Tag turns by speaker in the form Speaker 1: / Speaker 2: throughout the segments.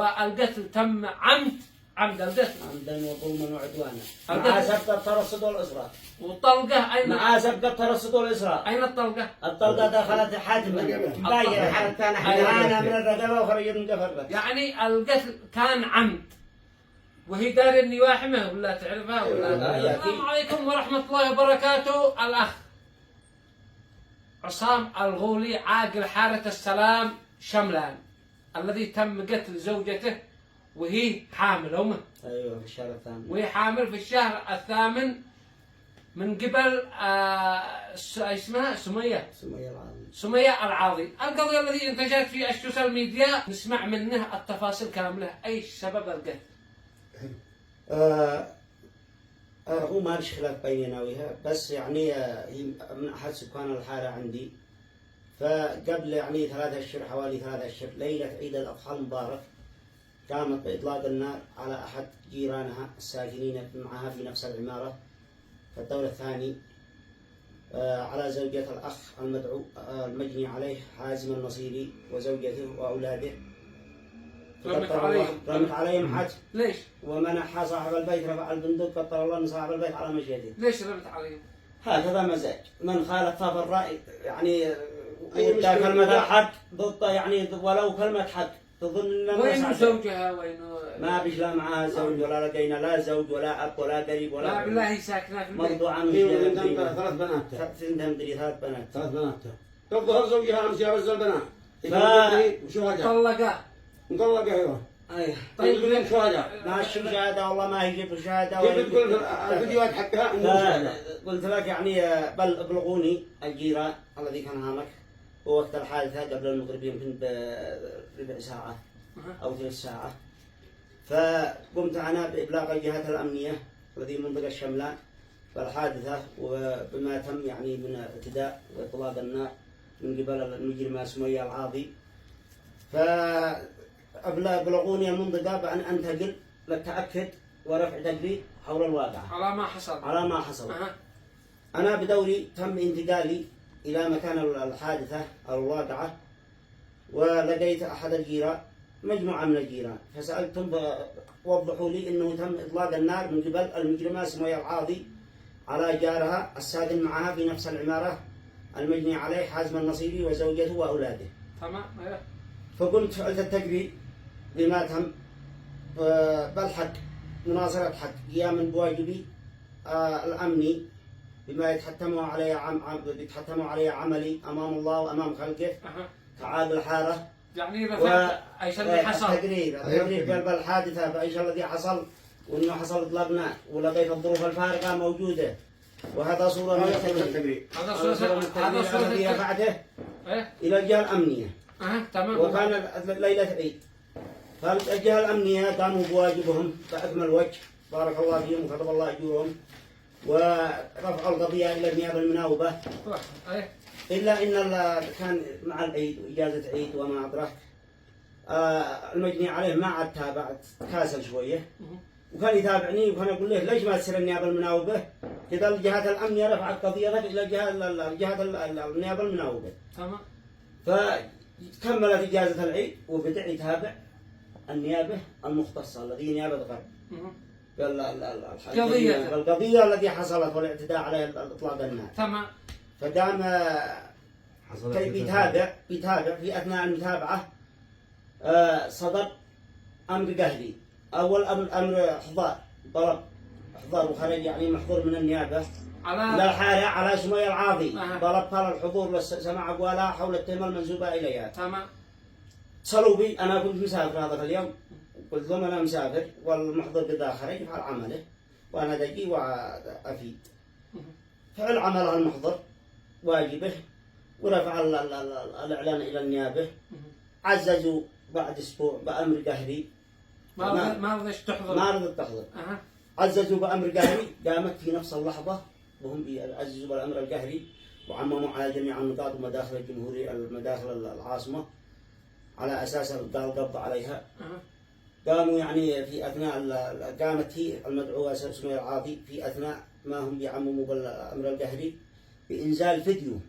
Speaker 1: والقتل تم عمد القتل
Speaker 2: عمدا وظلما وعدوانا مع سبق الترصد والإصرار.
Speaker 1: والطلقة أين؟
Speaker 2: مع سبق الترصد والإصرار.
Speaker 1: أين الطلقة؟
Speaker 2: الطلقة دخلت حتما باقي حتى أنا من الرقبة وخرجت من كفر.
Speaker 1: يعني القتل كان عمد، وهي دار إني واحمة ولا تعرفها ولا؟ السلام عليكم ورحمة الله وبركاته. الأخ عصام الغولي عاقل حارة السلام شملان الذي تم قتل زوجته وهي حامل أمه.
Speaker 2: أيوه في الشهر الثامن.
Speaker 1: وهي حامل في الشهر الثامن من قبل اسمها سمية
Speaker 2: العاضي.
Speaker 1: سمية العاضي. القضية التي انتشرت في السوشيال ميديا نسمع منه التفاصيل كاملة. أي سبب القتل؟
Speaker 2: هو ما ليش خلاف بيننا وياها، بس يعني هي من أحد سكان الحارة عندي. فقبل يعني 3 أشهر، حوالي 3 أشهر، ليلة عيد الأضحى المبارك، قامت بإطلاق النار على أحد جيرانها الساكنين معها في نفس العمارة في الدور الثاني، على زوجة الأخ المدعو المجني عليه حازم النصيري وزوجته وأولاده. رمت عليهم حد.
Speaker 1: ليش؟
Speaker 2: ومنح صاحب البيت رفع البندق، قطر الله من صاحب البيت على مشيته.
Speaker 1: ليش رمت عليهم؟
Speaker 2: هكذا مزاج من خالف طرف الرأي، يعني ضد كلمة حق، ضد يعني ولو كلمة حق تظن ان
Speaker 1: وين زوجها وين؟
Speaker 2: ما بيجلا معها زوج ولا لقينا لا زوج ولا اب ولا قريب ولا.
Speaker 1: لا بالله ساكنه في البيت.
Speaker 2: مرضوعة من
Speaker 3: 3 بنات.
Speaker 2: عندها مدري 3 بنات.
Speaker 3: 3 بنات. تظهر زوجها امس يرز البنات. وشهداء.
Speaker 1: طلقها.
Speaker 3: مطلقة ايوه.
Speaker 2: ايه.
Speaker 3: طيب يقولون شهداء.
Speaker 2: ماشي شهادة والله ما يجيب شهادة.
Speaker 3: كيف تقول الفيديوهات حقها انه شهادة؟
Speaker 2: قلت لك يعني بل ابلغوني الجيران الذي كان هناك ووقت الحادثة قبل المغرب يمكن بربع ساعة أو 3 ساعة. فقمت أنا بإبلاغ الجهات الأمنية الذي منطقة شملان بالحادثة وبما تم يعني من اعتداء وإطلاق النار من قبل المجرمة سمية العاضي. فأبلغوني المنطقة بأن أنتقل للتأكد ورفع تقرير حول الواقع
Speaker 1: على ما حصل.
Speaker 2: على ما حصل. أنا بدوري تم انتقالي إلى مكان الحادثة أو الواقعة، ولقيت أحد الجيران، مجموعة من الجيران، فسألتهم وضحوا لي أنه تم إطلاق النار من قبل المجرمة سمية العاضي على جارها الساكن معها في نفس العمارة المجني عليه حازم النصيري وزوجته وأولاده.
Speaker 1: تمام.
Speaker 2: فقمت فعلت التقرير بما تم بالحق، مناصرة حق، قياما بواجبي الأمني بما يتحتموا علي عملي أمام الله وأمام خلقه كعادل حارة.
Speaker 1: يعني رفعت ايش اللي حصل؟
Speaker 2: التقرير بالحادثة فايش الذي حصل، وانه حصل اطلاق نار ولقيت الظروف الفارقة موجودة، وهذا صورة من التقرير.
Speaker 1: هذا صورة من التقرير
Speaker 2: الذي رفعته إلى الجهة الأمنية.
Speaker 1: تمام.
Speaker 2: وكان ليلة عيد، فالجهة الأمنية قاموا بواجبهم بأكمل وجه، بارك الله فيهم وكتب الله أجورهم، ورفعوا القضية إلى النيابة المناوبة. إلا إن كان مع العيد وإجازة عيد وما أدرك، المجني عليه ما عاد تابع، تكاسل شوية، وكان يتابعني وكان يقول له ليش ما تصير النيابة المناوبة؟ كذا الجهات الأمنية رفعت قضيتك إلى جهات النيابة المناوبة.
Speaker 1: تمام.
Speaker 2: فكملت إجازة العيد وبدأ يتابع النيابة المختصة الذي نيابة غرب القضية التي حصلت والاعتداء على إطلاق النار.
Speaker 1: تمام.
Speaker 2: فقام بيتابع في أثناء المتابعة صدر أمر قهري. أول أمر إحضار، طلب إحضار وخرج يعني محضور من النيابة إلى الحارة على سمية العاضي. طلب الحضور لسماع أقوالها حول التهمة المنسوبة إليها.
Speaker 1: تمام.
Speaker 2: اتصلوا بي، أنا كنت مسافر هذا اليوم، قلت لهم أنا مسافر والمحضر قد خرج فعل عمله وأنا دقي وأفيد. فعل عمله المحضر واجبه ورفع الإعلان إلى النيابة. عززوا بعد أسبوع بأمر قهري.
Speaker 1: ما رضيت تحضر.
Speaker 2: ما رضيت تحضر. عززوا بأمر قهري، قامت في نفس اللحظة وهم بيعززوا بالأمر القهري وعمموا على جميع النقاط ومداخل الجمهورية المداخل العاصمة على أساس القبض عليها. قاموا يعني في أثناء قامت هي المدعوة سمية العاضي في أثناء ما هم بيعمموا بالأمر القهري بإنزال فيديو.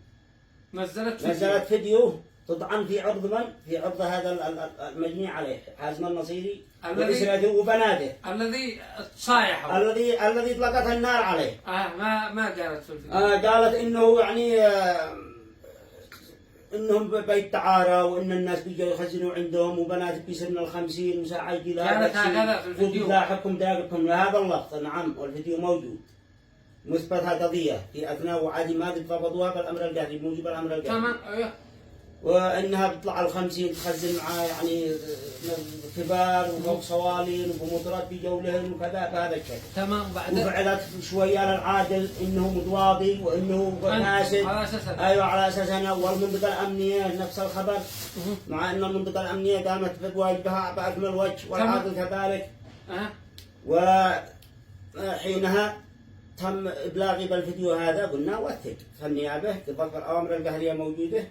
Speaker 1: نزلت
Speaker 2: فيديو تطعن في عرض من؟ في عرض هذا المجني عليه حازم النصيري
Speaker 1: الذي
Speaker 2: وإسرته وبناته
Speaker 1: الذي صايحه
Speaker 2: الذي اطلقتها النار عليه.
Speaker 1: ما قالت في الفيديو.
Speaker 2: قالت انه يعني انهم بيت تعارى وان الناس بيجوا يخزنوا عندهم وبنات بيصيرن ال50 وساعه يجي
Speaker 1: كانت هكذا في الفيديو.
Speaker 2: لاحقكم داقكم هذا اللفظ. نعم والفيديو موجود مثبتها قضيه في اثناء وعادي ما ضبطوها بالامر القهري موجب الامر القهري.
Speaker 1: تمام. ايوه.
Speaker 2: وانها بتطلع ال50 تخزن معاه يعني كبار وفوق صوالين وبمطرات بيجوا لهم وكذا بهذا الشكل.
Speaker 1: تمام. بعدين
Speaker 2: وفعلت شويه للعادل انه متواضي وانه فاسد.
Speaker 1: على اساس
Speaker 2: ايوه على اساس انه والمنطقه الامنيه نفس الخبر مع ان المنطقه الامنيه قامت بواجبها باكمل وجه والعادل كذلك. وحينها تم ابلاغي بالفيديو هذا قلنا وثق فالنيابه تطبق الاوامر القهريه موجوده.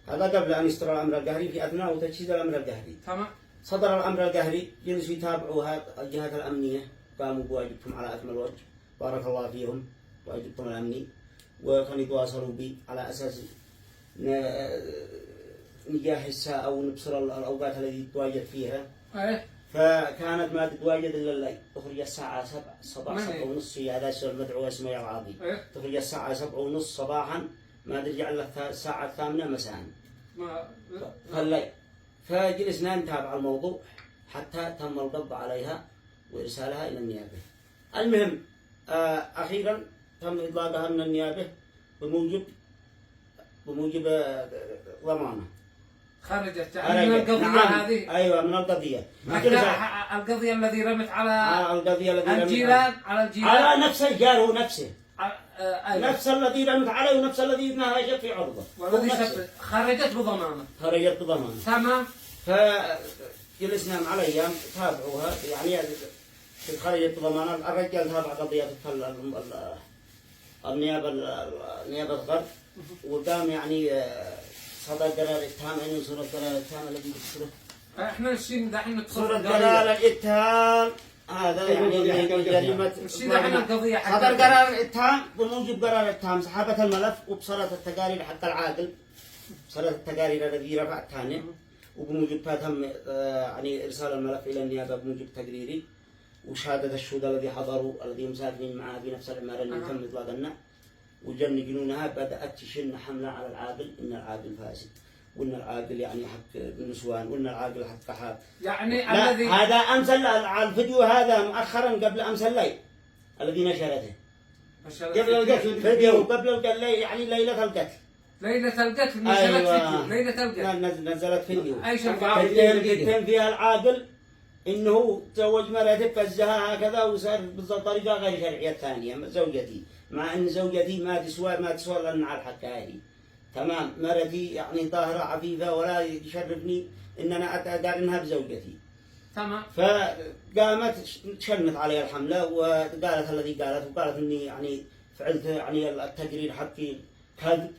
Speaker 2: هذا قبل ان يصدر الامر القهري في اثناء تجهيز الامر القهري.
Speaker 1: تمام.
Speaker 2: صدر الامر القهري جلسوا يتابعوها الجهات الامنيه قاموا بواجبهم على اكمل وجه بارك الله فيهم واجبهم الامني وكانوا يتواصلوا بي على اساس نجاهزها او نبصر الاوقات التي تتواجد فيها. فكانت ما تتواجد الا الليل. تخرج الساعه 7 الصباح 7:30 هذا المدعو اسمه يا العاضي. تخرج الساعه 7:30 صباحا ما ترجع الا الساعه 8 مساء فالليل. فجلسنا نتابع الموضوع حتى تم القبض عليها وارسالها الى النيابه. المهم اخيرا تم اطلاقها من النيابه بموجب ضمانه.
Speaker 1: خرجت يعني من القضيه. نعم. هذه
Speaker 2: ايوه من القضيه.
Speaker 1: القضيه الذي رمت على
Speaker 2: القضيه الذي
Speaker 1: الجيران
Speaker 2: على نفس الجار هو نفسه.
Speaker 1: أيوة.
Speaker 2: نفس الذي رمت عليه ونفس الذي نهجت في عرضه.
Speaker 1: خرجت بضمانه.
Speaker 2: خرجت بضمانه.
Speaker 1: تمام.
Speaker 2: فجلسنا مع الايام تابعوها يعني خرجت بضمانه. الرجال تابع قضيه النيابه الغرب وقام يعني صدر قرار اتهام ان صورة قرار الاتهام الذي بتصدر.
Speaker 1: احنا نشين دحين
Speaker 2: صورة قرار الاتهام هذا يعني جريمة.
Speaker 1: القضية
Speaker 2: صدر قرار الاتهام بموجب قرار الاتهام سحبت الملف وبصرت التقارير حق العاقل. بصرت التقارير الذي رفعتها وبموجبها تم يعني ارسال الملف الى النيابه بموجب تقريري وشهاده الشهود الذي حضروا الذين مساكنين معها في نفس العماره اللي تم اطلاقنا وجن جنونها بدات تشن حمله على العاقل ان العاقل فاسد وان العاقل يعني حق النسوان وان العاقل حق حاب
Speaker 1: يعني
Speaker 2: الذي هذا امس الفيديو هذا مؤخرا قبل امس الليل الذي نشرته قبل القتل فيديو قبل القتل يعني ليله القتل.
Speaker 1: ليلة القتل نزلت فيديو. ليلة القتل
Speaker 2: نزلت فيديو.
Speaker 1: اي شيء
Speaker 2: كان فيها العاقل انه تزوج مرته فزها هكذا وصار بطريقه غير شرعيه ثانيه زوجتي مع ان زوجتي ما تسوى لنا على الحق هذه. تمام مرتي يعني طاهره عفيفه ولا يشرفني ان انا اقارنها بزوجتي.
Speaker 1: تمام.
Speaker 2: فقامت شنت علي الحمله وقالت الذي قالت وقالت اني يعني فعلت يعني التقرير حقي كذب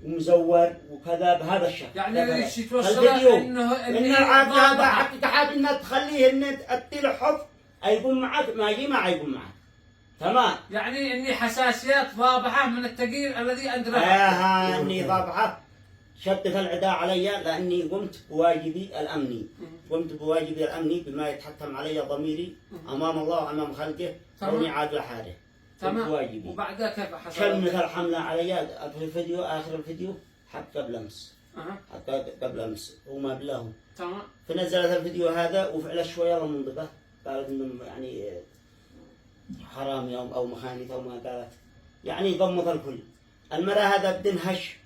Speaker 2: ومزور وكذا بهذا الشكل.
Speaker 1: يعني ايش توصل انه
Speaker 2: العاده هذا حقك حاب انك تخليه ان الحب يقوم معك ما يجي ما يقوم معك. تمام.
Speaker 1: يعني اني حساسيات واضحه من التقرير الذي انت رفعته.
Speaker 2: اني واضحه شدت العداء علي لاني قمت بواجبي الامني. قمت بواجبي الامني بما يتحتم علي ضميري امام الله وامام خلقه كوني عادل حاله.
Speaker 1: تمام. وبعدها كيف حصل؟
Speaker 2: شنت الحمله علي في الفيديو اخر الفيديو حتى قبل امس. حتى قبل امس وما بالله.
Speaker 1: تمام.
Speaker 2: فنزلت الفيديو هذا وفعل شويه المنطقه قالت انهم يعني حرامي او مخانث او ما قالت يعني ضمت الكل. المراه هذا بتنهش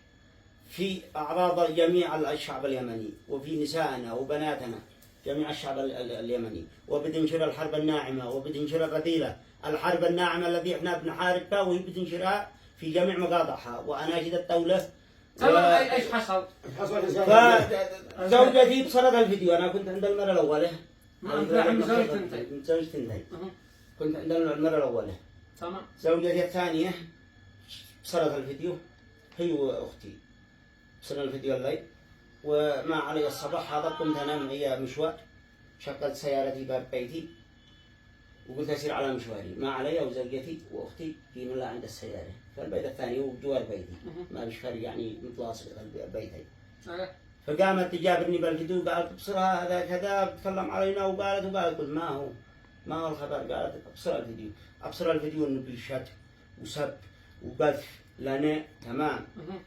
Speaker 2: في اعراض جميع الشعب اليمني وفي نسائنا وبناتنا جميع الشعب اليمني وبتنشر الحرب الناعمه وبتنشر الرذيله الحرب الناعمه التي احنا بنحاربها وهي بتنشرها في جميع مقاطعها واناشد الدوله.
Speaker 1: تمام. ايش حصل؟
Speaker 2: زوجتي بصرت الفيديو. انا كنت عند المره الاولى.
Speaker 1: زوجتي
Speaker 2: انتهي. كنت عند المره الاولى.
Speaker 1: تمام.
Speaker 2: زوجتي الثانيه بصرت الفيديو هي واختي. بصرنا الفيديو الليل وما علي الصباح هذا قمت انام هي مشوار شغلت سيارتي باب بيتي وقلت اسير على مشواري ما علي وزوجتي واختي في ملا عند السياره فالبيت الثاني هو جوار بيتي ما بيش فارق يعني متواصل البيتين. فقامت تجابرني بالفيديو قالت ابصرها هذا كذا بتكلم علينا وقالت قلت ما هو الخبر. قالت ابصر الفيديو انه بيشت وسب وقذف لنا تمام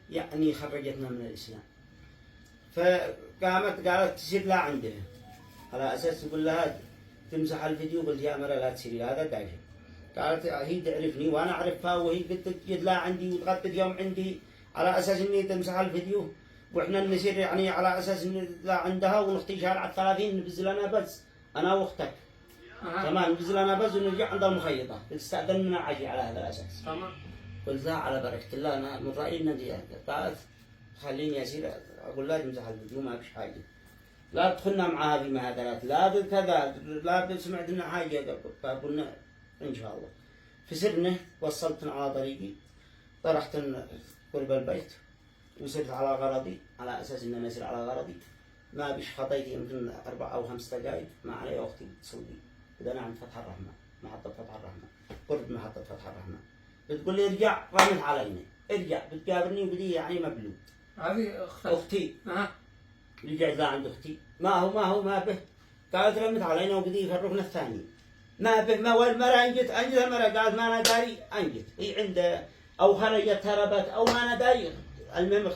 Speaker 2: يعني خرجتنا من الاسلام. فقامت قالت تسير لا عندها على اساس تقول لها تمسح الفيديو. قلت يا مرة لا تسيري هذا دايش. قالت هي تعرفني وانا اعرفها وهي قلت تجد لا عندي وتغطي يوم عندي على اساس اني تمسح الفيديو واحنا نسير يعني على اساس ان لا عندها ونختي شارع 30 نبزل انا بس انا واختك تمام نبزل انا بس ونرجع عند المخيطه تستاذن من عشي على هذا الاساس. تمام قلت لها على بركه الله انا من رايي ندي. قالت خليني اسير اقول لا تمسح الفيديو ما فيش حاجه لا تدخلنا مع هذه المهادرات لا كذا لا سمعت لنا حاجه. فقلنا ان شاء الله. فسرنا وصلتنا على طريقي طرحت قرب البيت وسرت على غرضي على اساس ان انا اسير على غرضي. ما بيش خطيت يمكن 4 أو 5 دقائق ما علي اختي تصلي بدنا عند فتح الرحمه محطه فتح الرحمه قرب محطه فتح الرحمه بتقول لي ارجع رمت علينا ارجع بتقابلني وبدي يعني مبلوط.
Speaker 1: هذه
Speaker 2: اختي رجعت لا عند اختي ما به. قالت رمت علينا وبدي يفرقنا الثاني ما به ما والمرأة انجت المرأة قالت ما انا داري انجت هي عنده او خرجت هربت او ما انا داري المهم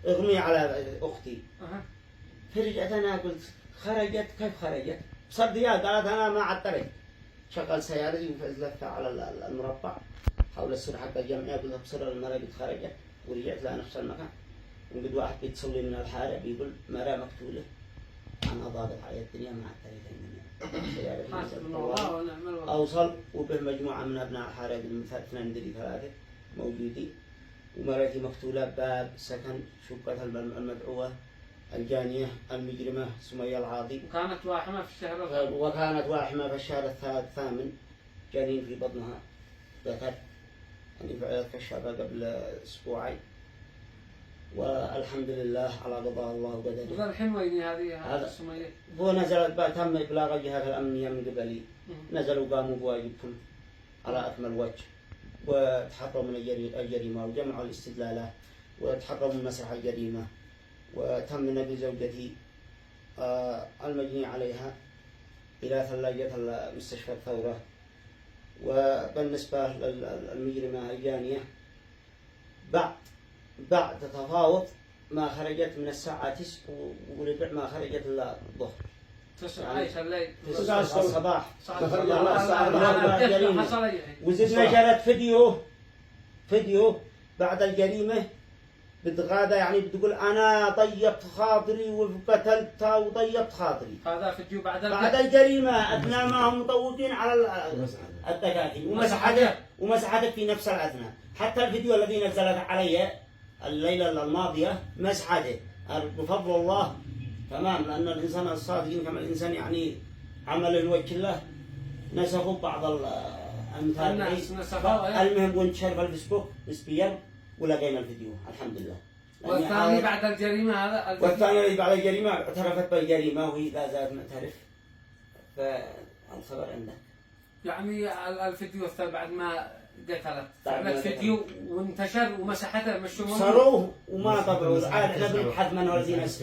Speaker 2: اغمي على اختي. فرجعت انا قلت خرجت كيف خرجت؟ صديات قالت انا ما عطرت شغل سيارتي وفزلتها على المربع حول السور حق الجمعيه قلت ابصر المرأة قد خرجت ورجعت لها نفس المكان وقد واحد بيتصل من الحارة بيقول مرأة مقتولة انا ضابط على الدنيا ما عطرت عندنا. اوصل وبه مجموعة من ابناء الحارة اثنين دري 3 موجودين ومرأتي مقتولة باب سكن شقتها المدعوة الجانية المجرمة سمية العاضي
Speaker 1: وكانت واحمة في
Speaker 2: الشهر الثامن جنين في بطنها ذكر يعني فعلت كشفها قبل أسبوعين والحمد لله على قضاء الله وقدره.
Speaker 1: الحين وين هذه سمية؟
Speaker 2: هو نزلت تم إبلاغ الجهات الأمنية من قبلي نزلوا قاموا بواجبهم على أكمل وجه وتحرروا من الجريمة وجمعوا الاستدلالات وتحرروا من مسرح الجريمة وتم نقل زوجتي المجني عليها إلى ثلاجة مستشفى الثورة. وبالنسبة للمجرمة الجانية بعد تفاوض ما خرجت من الساعة 9 وربع ما خرجت إلا الظهر
Speaker 1: 9 الليل
Speaker 2: 9 الصباح
Speaker 1: حصل
Speaker 2: وزدنا جرت فيديو بعد الجريمة بتغادى يعني بتقول أنا طيبت خاطري وقتلتها وطيبت خاطري.
Speaker 1: هذا فيديو بعد
Speaker 2: الجريمة أثناء ما هم مطوقين على الدكاكين ومسحتك في نفس الأثناء. حتى الفيديو الذي نزلت علي الليلة الماضية مسحته بفضل الله تمام لأن الإنسان الصادقين كما الإنسان يعني عمل الوجه الله نسخوا بعض المتابعين المهم وانتشر في الفيسبوك نسبيا ولقينا الفيديو الحمد لله.
Speaker 1: والثاني بعد الجريمة هذا
Speaker 2: والثاني بعد الجريمة اعترفت بالجريمة وهي لا زالت معترف فالخبر عندك.
Speaker 1: يعني الفيديو بعد ما قتلت عملت فيديو وانتشر ومسحته مشوا
Speaker 2: صاروه وما طبعوا عاد احنا بنبحث من الذين
Speaker 1: بس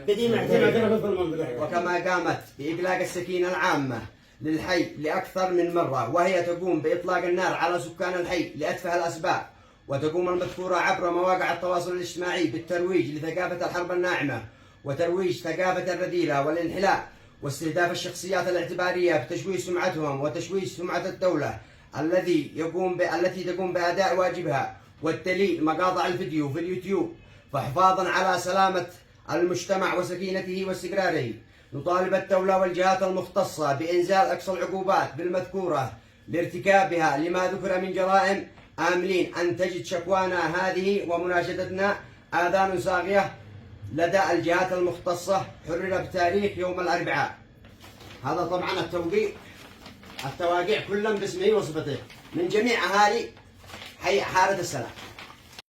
Speaker 1: قديم معترف
Speaker 4: وكما قامت بإبلاغ السكينة العامة للحي لأكثر من مرة وهي تقوم بإطلاق النار على سكان الحي لأتفه الأسباب وتقوم المذكورة عبر مواقع التواصل الاجتماعي بالترويج لثقافة الحرب الناعمة وترويج ثقافة الرذيلة والانحلاء واستهداف الشخصيات الاعتبارية بتشويه سمعتهم وتشويه سمعة الدولة التي تقوم بأداء واجبها والتلي مقاطع الفيديو في اليوتيوب فحفاظا على سلامة المجتمع وسكينته واستقراره. نطالب الدولة والجهات المختصة بإنزال أقصى العقوبات بالمذكورة لارتكابها لما ذكر من جرائم آملين أن تجد شكوانا هذه ومناشدتنا آذان صاغية لدى الجهات المختصة حرر بتاريخ يوم الأربعاء. هذا طبعا التواقيع كلهم باسمه وصفته من جميع أهالي حي حارة السلام.